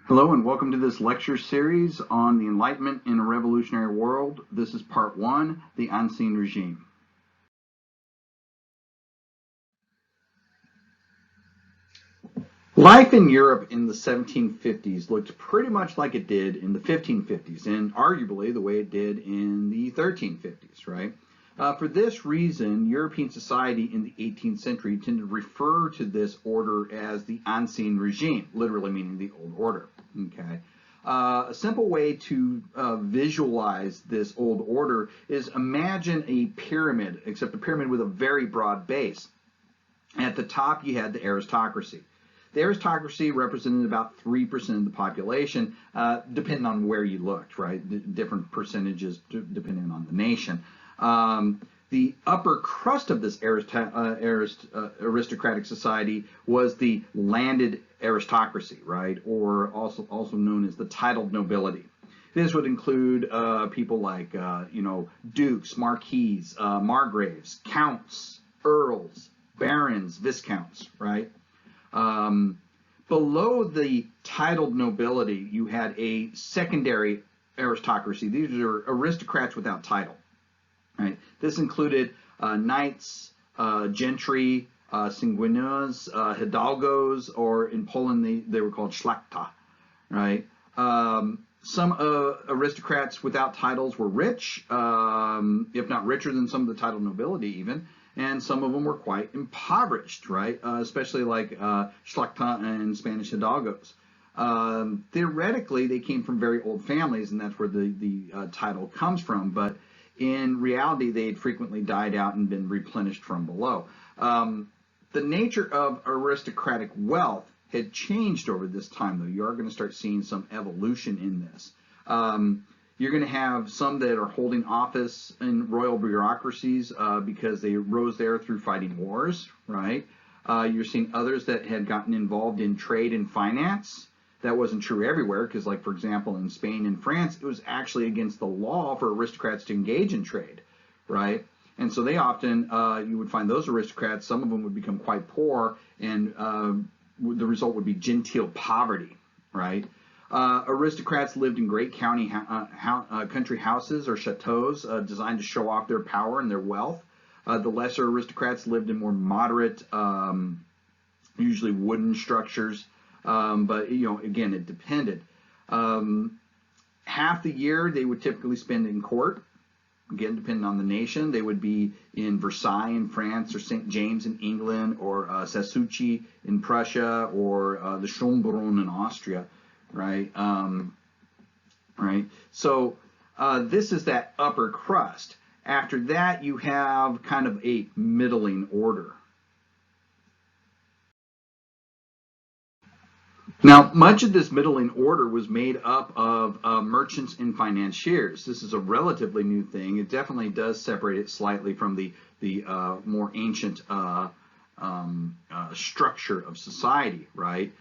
Hello and welcome to this lecture series on the Enlightenment in a Revolutionary World. This is part one, the Ancien Régime. Life in Europe in the 1750s looked pretty much like it did in the 1550s, and arguably the way it did in the 1350s, right? For this reason, European society in the 18th century tended to refer to this order as the Ancien Régime, literally meaning the old order. Okay. A simple way to visualize this old order is imagine a pyramid, except a pyramid with a very broad base. At the top, you had the aristocracy. The aristocracy represented about 3% of the population, depending on where you looked, right? Different percentages depending on the nation. The upper crust of this aristocratic society was the landed aristocracy, right? Or also known as the titled nobility. This would include people like, dukes, marquises, margraves, counts, earls, barons, viscounts, right? Below the titled nobility, you had a secondary aristocracy. These are aristocrats without title. Right. This included knights, gentry, seigneurs, hidalgos, or in Poland they were called szlachta. Right. Some aristocrats without titles were rich, if not richer than some of the titled nobility even, and some of them were quite impoverished, right? Especially like szlachta and Spanish hidalgos. Theoretically, they came from very old families, and that's where the title comes from, but in reality, they had frequently died out and been replenished from below. The nature of aristocratic wealth had changed over this time, though. You are going to start seeing some evolution in this. You're going to have some that are holding office in royal bureaucracies because they rose there through fighting wars, right? You're seeing others that had gotten involved in trade and finance. That wasn't true everywhere because, like, for example, in Spain and France, it was actually against the law for aristocrats to engage in trade, right? And so they often, you would find those aristocrats, some of them would become quite poor, and the result would be genteel poverty, right? Aristocrats lived in great country houses or chateaus designed to show off their power and their wealth. The lesser aristocrats lived in more moderate, usually wooden structures. But, again, it depended. Half the year they would typically spend in court. Again, depending on the nation. They would be in Versailles in France, or St. James in England, or Sassucci in Prussia, or the Schönbrunn in Austria, right? Right. So this is that upper crust. After that, you have kind of a middling order. Now, much of this middling order was made up of merchants and financiers. This is a relatively new thing. It definitely does separate it slightly from the more ancient structure of society, right?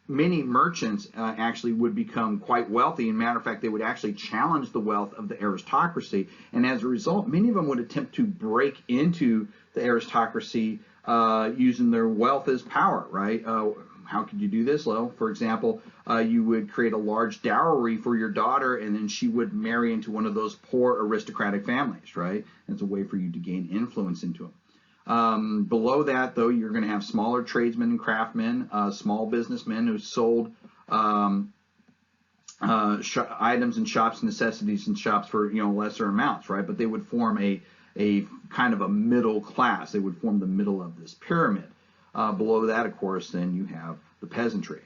Many merchants actually would become quite wealthy. As a matter of fact, they would actually challenge the wealth of the aristocracy. And as a result, many of them would attempt to break into the aristocracy using their wealth as power, right? How could you do this? Well, for example, you would create a large dowry for your daughter, and then she would marry into one of those poor aristocratic families, right? It's a way for you to gain influence into them. Below that, though, you're going to have smaller tradesmen and craftsmen, small businessmen who sold items in shops, necessities in shops for lesser amounts, right? But they would form a kind of a middle class. They would form the middle of this pyramid. Below that, of course, then you have the peasantry.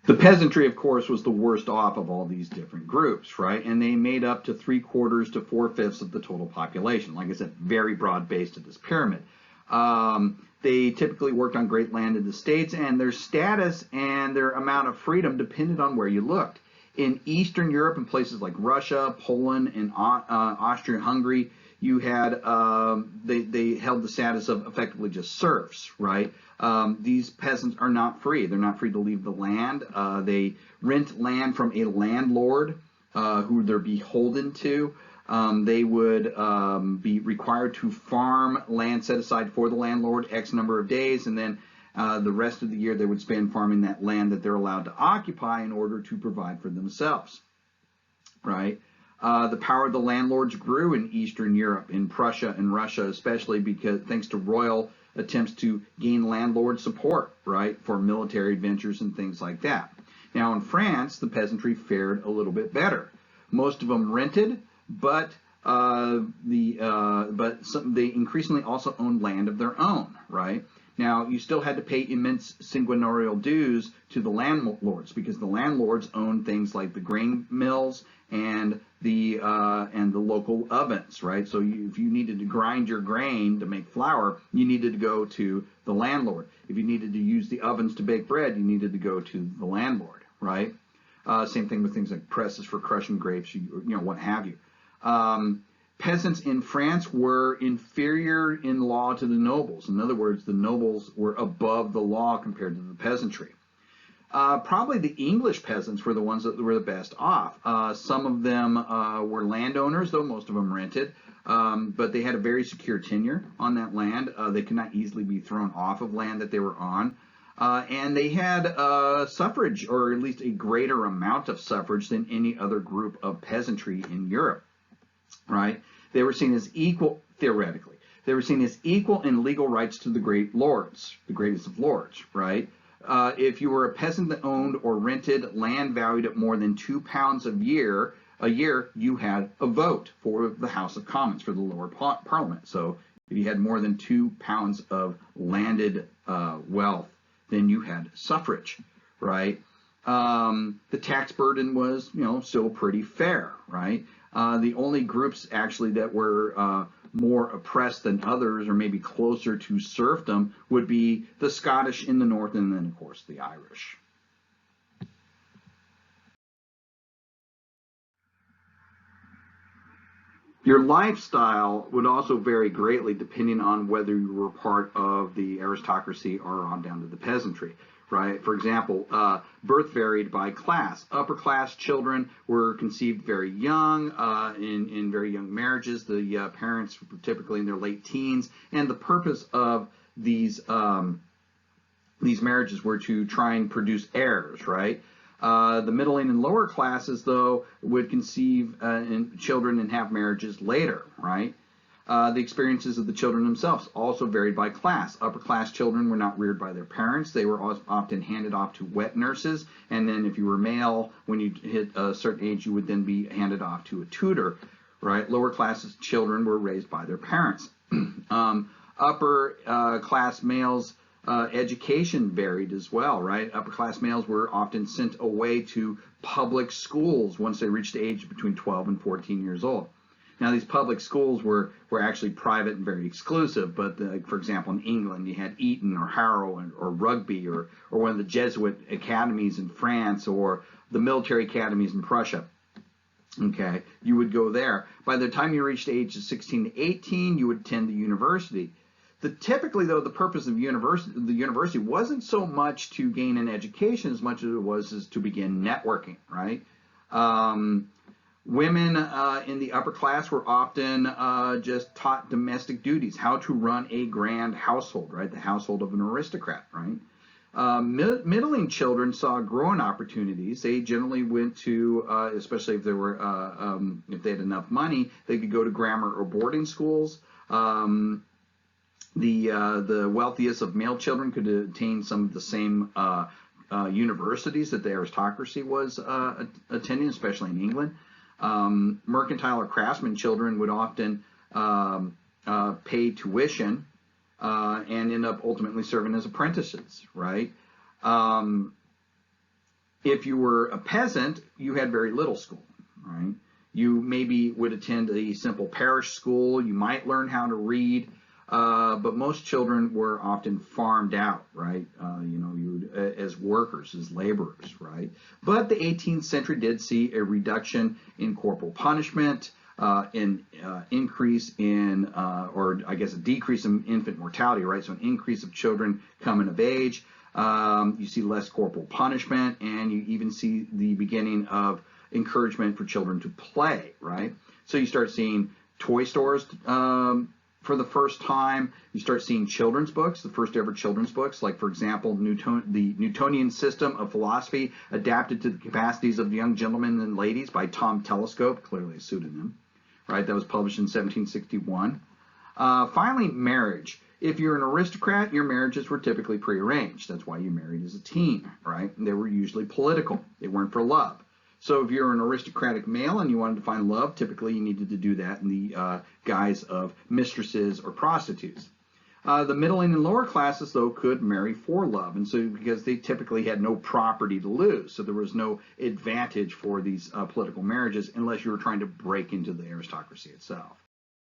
The peasantry, of course, was the worst off of all these different groups, right? And they made up to 3/4 to 4/5 of the total population. Like I said, very broad-based of this pyramid. They typically worked on great landed estates, and their status and their amount of freedom depended on where you looked. In Eastern Europe, in places like Russia, Poland, and Austria-Hungary, you had they held the status of effectively just serfs, right? These peasants are not free. They're not free to leave the land. They rent land from a landlord. who they're beholden to. They would be required to farm land set aside for the landlord X number of days, and then the rest of the year they would spend farming that land that they're allowed to occupy in order to provide for themselves, right? The power of the landlords grew in Eastern Europe, in Prussia and Russia, especially because thanks to royal attempts to gain landlord support, right, for military adventures and things like that. Now in France, the peasantry fared a little bit better. Most of them rented, but they increasingly also owned land of their own, right? Now, you still had to pay immense seigneurial dues to the landlords because the landlords owned things like the grain mills and the local ovens, right? So if you needed to grind your grain to make flour, you needed to go to the landlord. If you needed to use the ovens to bake bread, you needed to go to the landlord, right? Same thing with things like presses for crushing grapes, what have you. Peasants in France were inferior in law to the nobles. In other words, the nobles were above the law compared to the peasantry. Probably the English peasants were the ones that were the best off. Some of them were landowners, though most of them rented, but they had a very secure tenure on that land. They could not easily be thrown off of land that they were on. And they had suffrage, or at least a greater amount of suffrage than any other group of peasantry in Europe. Right? They were seen as equal, theoretically. They were seen as equal in legal rights to the great lords, the greatest of lords, right? If you were a peasant that owned or rented land valued at more than £2 a year, you had a vote for the House of Commons, for the lower parliament. So if you had more than £2 of landed wealth, then you had suffrage, right? The tax burden was, still pretty fair, right? The only groups actually that were more oppressed than others, or maybe closer to serfdom, would be the Scottish in the north, and then of course the Irish. Your lifestyle would also vary greatly depending on whether you were part of the aristocracy or on down to the peasantry. Right? For example, birth varied by class. Upper class children were conceived very young, in very young marriages. The parents were typically in their late teens, and the purpose of these marriages were to try and produce heirs. Right? The middling and lower classes, though, would conceive children and have marriages later. Right? The experiences of the children themselves also varied by class. Upper class children were not reared by their parents. They were often handed off to wet nurses. And then if you were male, when you hit a certain age, you would then be handed off to a tutor, right? Lower class children were raised by their parents. Upper class males' education varied as well, right? Upper class males were often sent away to public schools once they reached the age between 12 and 14 years old. Now, these public schools were actually private and very exclusive, but for example, in England, you had Eton or Harrow or Rugby or one of the Jesuit academies in France or the military academies in Prussia. Okay, you would go there. By the time you reached the age of 16 to 18, you would attend the university. Typically, though, the purpose of the university wasn't so much to gain an education as much as it was to begin networking, right? Women in the upper class were often just taught domestic duties, how to run a grand household, right? The household of an aristocrat, right? Middling children saw growing opportunities. They generally went to, especially if they had enough money, they could go to grammar or boarding schools. The wealthiest of male children could attain some of the same universities that the aristocracy was attending, especially in England. Mercantile or craftsman children would often pay tuition and end up ultimately serving as apprentices, right? If you were a peasant, you had very little school, right? You maybe would attend a simple parish school. You might learn how to read, but most children were often farmed out, right? As workers, as laborers, right? But the 18th century did see a reduction in corporal punishment, increase in, or I guess a decrease in infant mortality, right? So an increase of children coming of age. You see less corporal punishment, and you even see the beginning of encouragement for children to play, right? So you start seeing toy stores for the first time. You start seeing children's books, the first ever children's books, like, for example, the Newtonian System of Philosophy adapted to the capacities of young gentlemen and ladies by Tom Telescope, clearly a pseudonym, right? That was published in 1761. Finally, marriage. If you're an aristocrat, your marriages were typically prearranged. That's why you married as a teen, right? And they were usually political. They weren't for love. So if you're an aristocratic male and you wanted to find love, typically you needed to do that in the guise of mistresses or prostitutes. The middle and lower classes, though, could marry for love, and so because they typically had no property to lose, so there was no advantage for these political marriages unless you were trying to break into the aristocracy itself.